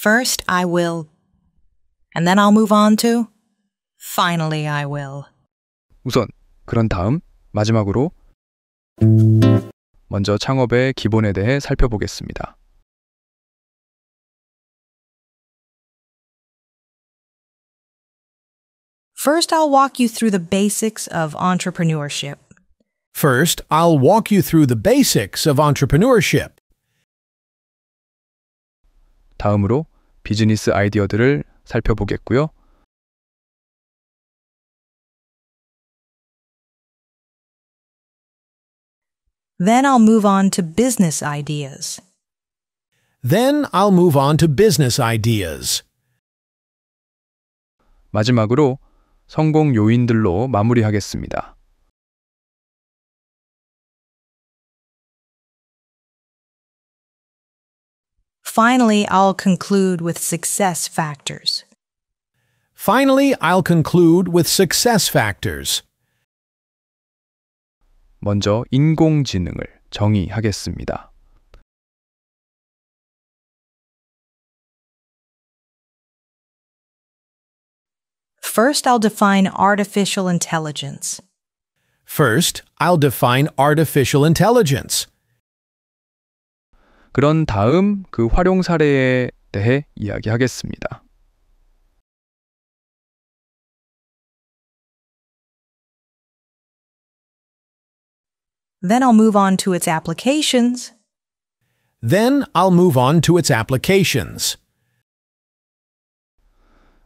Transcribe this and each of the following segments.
First, I will. And then I'll move on to finally I will. 우선 그런 다음 마지막으로 먼저 창업의 기본에 대해 살펴보겠습니다. First, I'll walk you through the basics of entrepreneurship. First, I'll walk you through the basics of entrepreneurship. 다음으로 비즈니스 아이디어들을 살펴보겠고요. Then I'll move on to business ideas. Then I'll move on to business ideas. 마지막으로 성공 요인들로 마무리하겠습니다. Finally, I'll conclude with success factors. Finally, I'll conclude with success factors. 먼저 인공지능을 정의하겠습니다. First, I'll define artificial intelligence. First, I'll define artificial intelligence. 그런 다음 그 활용 사례에 대해 이야기하겠습니다. Then I'll move on to its applications. Then I'll move on to its applications.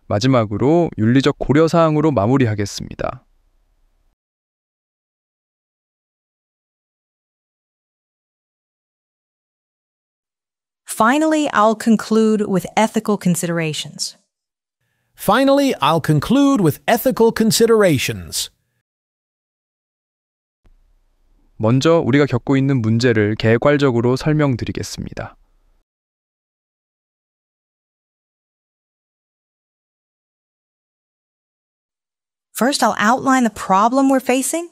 마지막으로 윤리적 고려사항으로 마무리하겠습니다. Finally, I'll conclude with ethical considerations. Finally, I'll conclude with ethical considerations. 먼저 우리가 겪고 있는 문제를 개괄적으로 설명드리겠습니다. First, I'll outline the problem we're facing.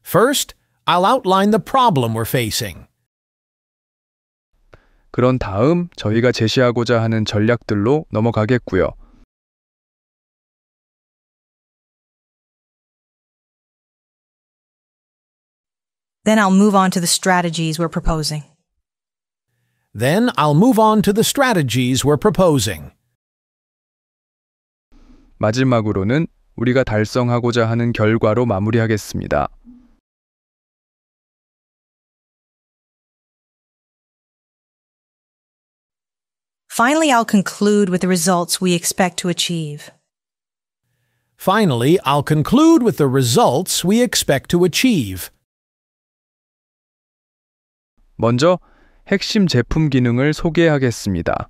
First, I'll outline the problem we're facing. 그런 다음 저희가 제시하고자 하는 전략들로 넘어가겠고요. Then I'll move on to the strategies we're proposing. Then I'll move on to the strategies we're proposing. 마지막으로는 우리가 달성하고자 하는 결과로 마무리하겠습니다. Finally, I'll conclude with the results we expect to achieve. Finally, I'll conclude with the results we expect to achieve. 먼저 핵심 제품 기능을 소개하겠습니다.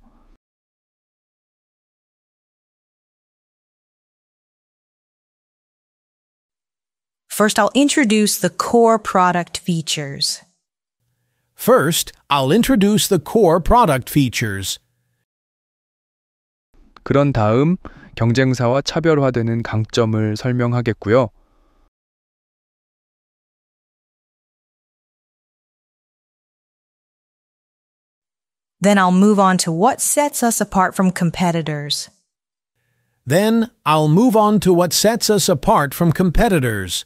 First, I'll introduce the core product features. First, I'll introduce the core product features. 그런 다음 경쟁사와 차별화되는 강점을 설명하겠고요. Then I'll move on to what sets us apart from competitors. Then I'll move on to what sets us apart from competitors.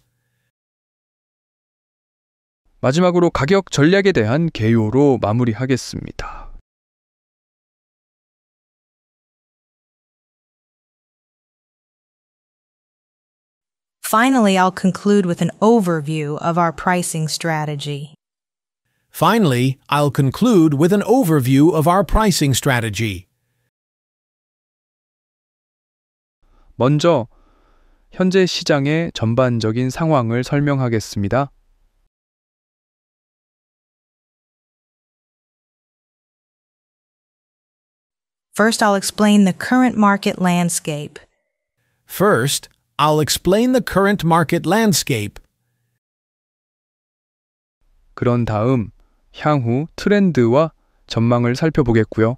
마지막으로 가격 전략에 대한 개요로 마무리하겠습니다. Finally, I'll conclude with an overview of our pricing strategy. Finally, I'll conclude with an overview of our pricing strategy. 먼저 현재 시장의 전반적인 상황을 설명하겠습니다. First, I'll explain the current market landscape. First, I'll explain the current market landscape. 그런 다음 향후 트렌드와 전망을 살펴보겠고요.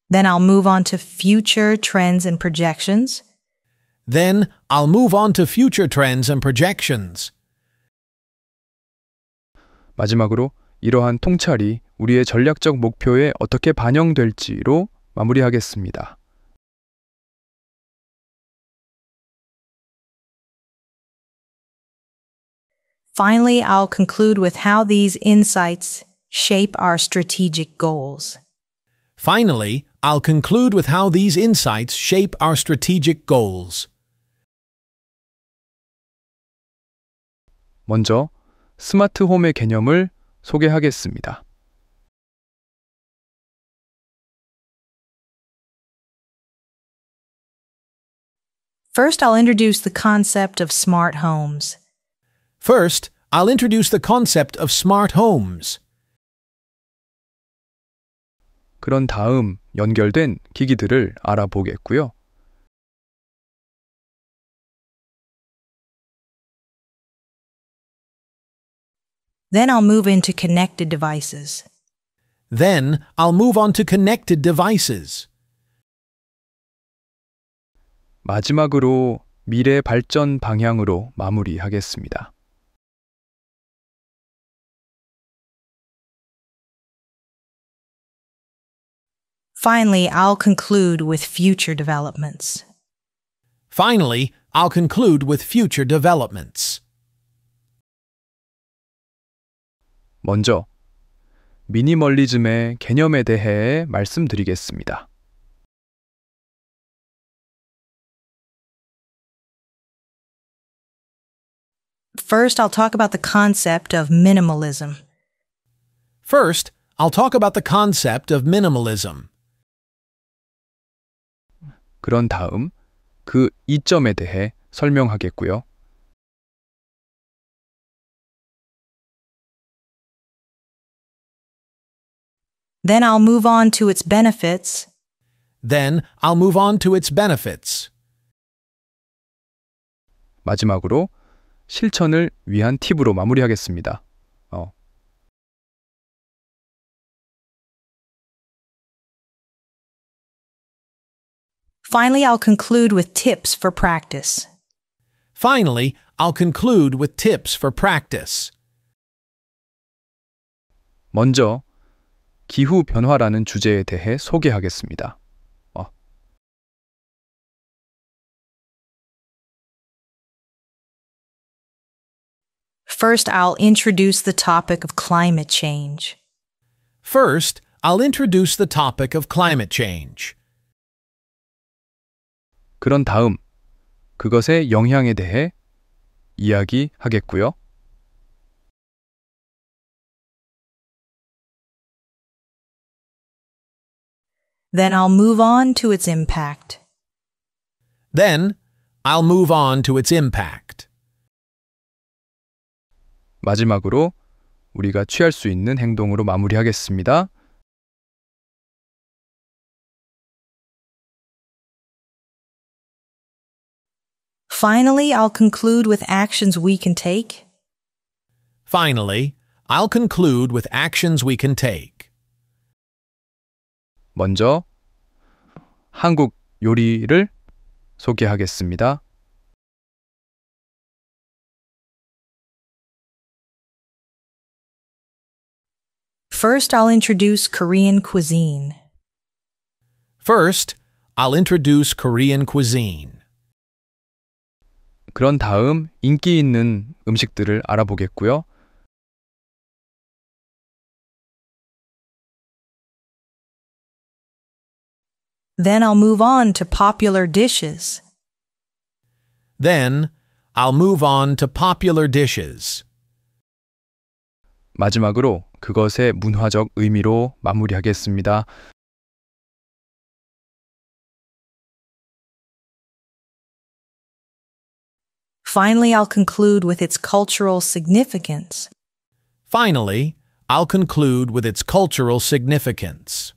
Then I'll move on to future trends and projections. Then I'll move on to future trends and projections. 마지막으로 이러한 통찰이 우리의 전략적 목표에 어떻게 반영될지로 마무리하겠습니다. Finally, I'll conclude with how these insights shape our strategic goals. Finally, I'll conclude with how these insights shape our strategic goals. 먼저 스마트홈의 개념을 소개하겠습니다. First, I'll introduce the concept of smart homes. First, I'll introduce the concept of smart homes. 그런 다음 연결된 기기들을 알아보겠고요. Then I'll move into connected devices. Then, I'll move on to connected devices. 마지막으로 미래 발전 방향으로 마무리하겠습니다. Finally, I'll conclude with future developments. Finally, I'll conclude with future developments. 먼저 미니멀리즘의 개념에 대해 말씀드리겠습니다. First, I'll talk about the concept of minimalism. First, I'll talk about the concept of minimalism. 그런 다음 그 이점에 대해 설명하겠고요. Then I'll move on to its benefits. Then, I'll move on to its benefits. 마지막으로 실천을 위한 팁으로 마무리하겠습니다. Finally, I'll conclude with tips for practice. Finally, I'll conclude with tips for practice. 먼저 기후 변화라는 주제에 대해 소개하겠습니다. First, I'll introduce the topic of climate change. First, I'll introduce the topic of climate change. 그런 다음 그것의 영향에 대해 이야기하겠고요. Then I'll move on to its impact. Then, I'll move on to its impact. 마지막으로 우리가 취할 수 있는 행동으로 마무리하겠습니다. Finally, I'll conclude with actions we can take. Finally, I'll conclude with actions we can take. 먼저 한국 요리를 소개하겠습니다. First, I'll introduce Korean cuisine. First, I'll introduce Korean cuisine. 그런 다음 인기 있는 음식들을 알아보겠고요. Then I'll move on to popular dishes. Then, I'll move on to popular dishes. 마지막으로 그것의 문화적 의미로 마무리하겠습니다. Finally, I'll conclude with its cultural significance. Finally, I'll conclude with its cultural significance.